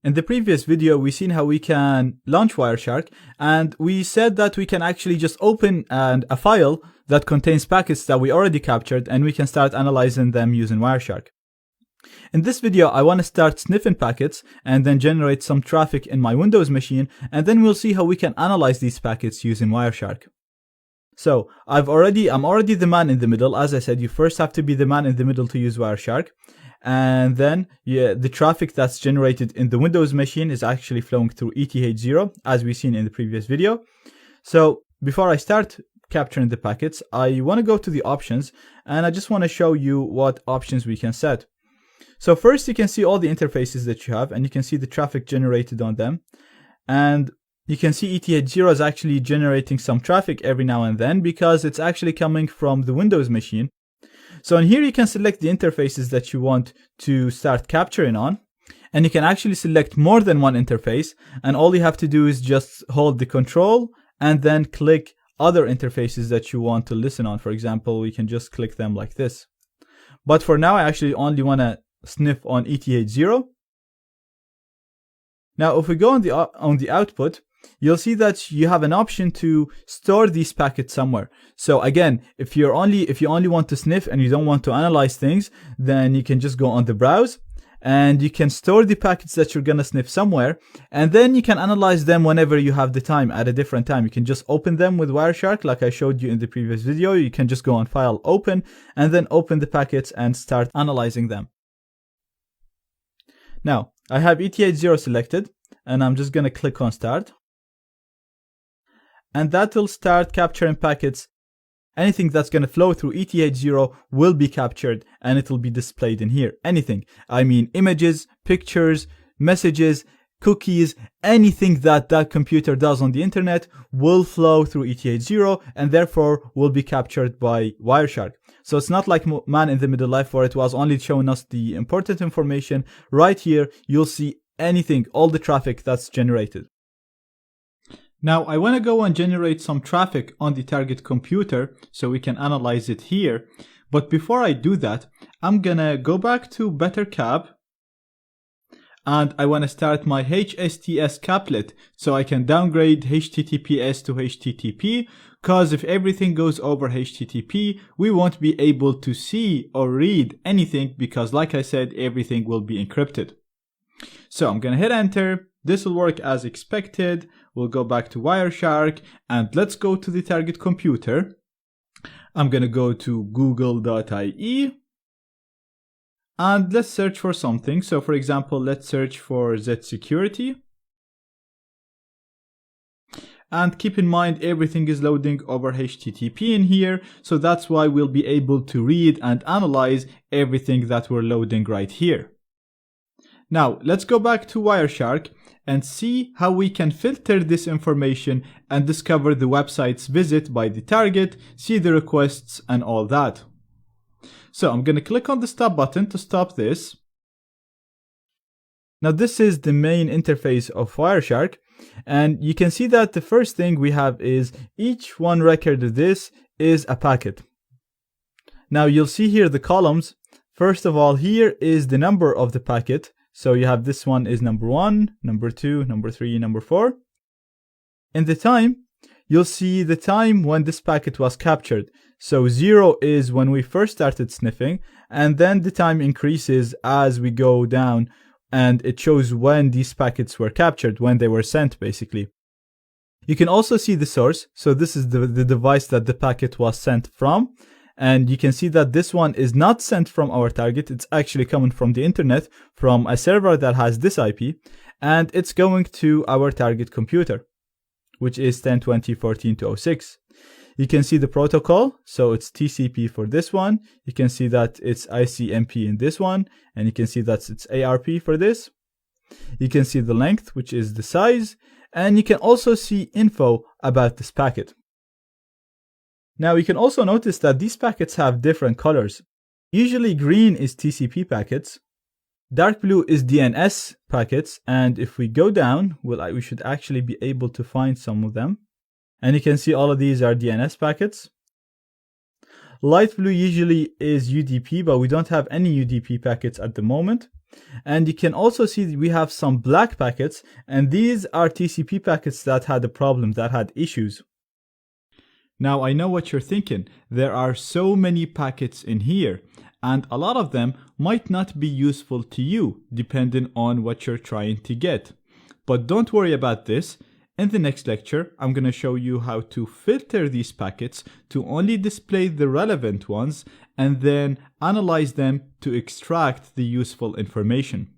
In the previous video, we seen how we can launch Wireshark, and we said that we can actually just open a file that contains packets that we already captured, and we can start analyzing them using Wireshark. In this video, I want to start sniffing packets and then generate some traffic in my Windows machine, and then we'll see how we can analyze these packets using Wireshark. So I'm already the man in the middle. As I said, you first have to be the man in the middle to use Wireshark. And then the traffic that's generated in the Windows machine is actually flowing through ETH0, as we've seen in the previous video. So before I start capturing the packets, I want to go to the options, and I just want to show you what options we can set. So first, you can see all the interfaces that you have, and you can see the traffic generated on them. And you can see ETH0 is actually generating some traffic every now and then because it's actually coming from the Windows machine. So in here, you can select the interfaces that you want to start capturing on, and you can actually select more than one interface, and all you have to do is just hold the control and then click other interfaces that you want to listen on. For example, we can just click them like this. But for now, I actually only want to sniff on ETH0. Now, if we go on the output, you'll see that you have an option to store these packets somewhere. So again, if you only want to sniff and you don't want to analyze things, then you can just go on the browse and you can store the packets that you're gonna sniff somewhere, and then you can analyze them whenever you have the time at a different time. You can just open them with Wireshark like I showed you in the previous video. You can just go on File, Open, and then open the packets and start analyzing them. Now, I have ETH0 selected, and I'm just gonna click on Start. And that will start capturing packets. Anything that's going to flow through ETH0 will be captured, and it will be displayed in here. Anything. I mean, images, pictures, messages, cookies, anything that computer does on the internet will flow through ETH0 and therefore will be captured by Wireshark. So it's not like Man in the Middle Life where it was only showing us the important information. Right here, you'll see anything, all the traffic that's generated. Now, I want to go and generate some traffic on the target computer so we can analyze it here. But before I do that, I'm going to go back to BetterCap, and I want to start my HSTS caplet so I can downgrade HTTPS to HTTP, because if everything goes over HTTP, we won't be able to see or read anything because, like I said, everything will be encrypted. So I'm going to hit enter. This will work as expected. We'll go back to Wireshark and let's go to the target computer. I'm going to go to google.ie and let's search for something. So for example, let's search for ZSecurity. And keep in mind, everything is loading over HTTP in here. So that's why we'll be able to read and analyze everything that we're loading right here. Now, let's go back to Wireshark and see how we can filter this information and discover the websites visit by the target, see the requests and all that. So I'm going to click on the stop button to stop this. Now this is the main interface of Wireshark, and you can see that the first thing we have is each one record of this is a packet. Now you'll see here the columns. First of all, here is the number of the packet. So you have this one is number 1, number 2, number 3, number 4. In the time, you'll see the time when this packet was captured. So 0 is when we first started sniffing, and then the time increases as we go down, and it shows when these packets were captured, when they were sent basically. You can also see the source. So this is the device that the packet was sent from. And you can see that this one is not sent from our target. It's actually coming from the internet, from a server that has this IP, and it's going to our target computer, which is 10.20.14.206. You can see the protocol. So it's TCP for this one. You can see that it's ICMP in this one, and you can see that it's ARP for this. You can see the length, which is the size, and you can also see info about this packet. Now you can also notice that these packets have different colors. Usually green is TCP packets, dark blue is DNS packets, and if we go down, we should actually be able to find some of them. And you can see all of these are DNS packets. Light blue usually is UDP, but we don't have any UDP packets at the moment. And you can also see that we have some black packets, and these are TCP packets that had a problem, that had issues. Now I know what you're thinking. There are so many packets in here, and a lot of them might not be useful to you, depending on what you're trying to get. But don't worry about this. In the next lecture, I'm going to show you how to filter these packets to only display the relevant ones and then analyze them to extract the useful information.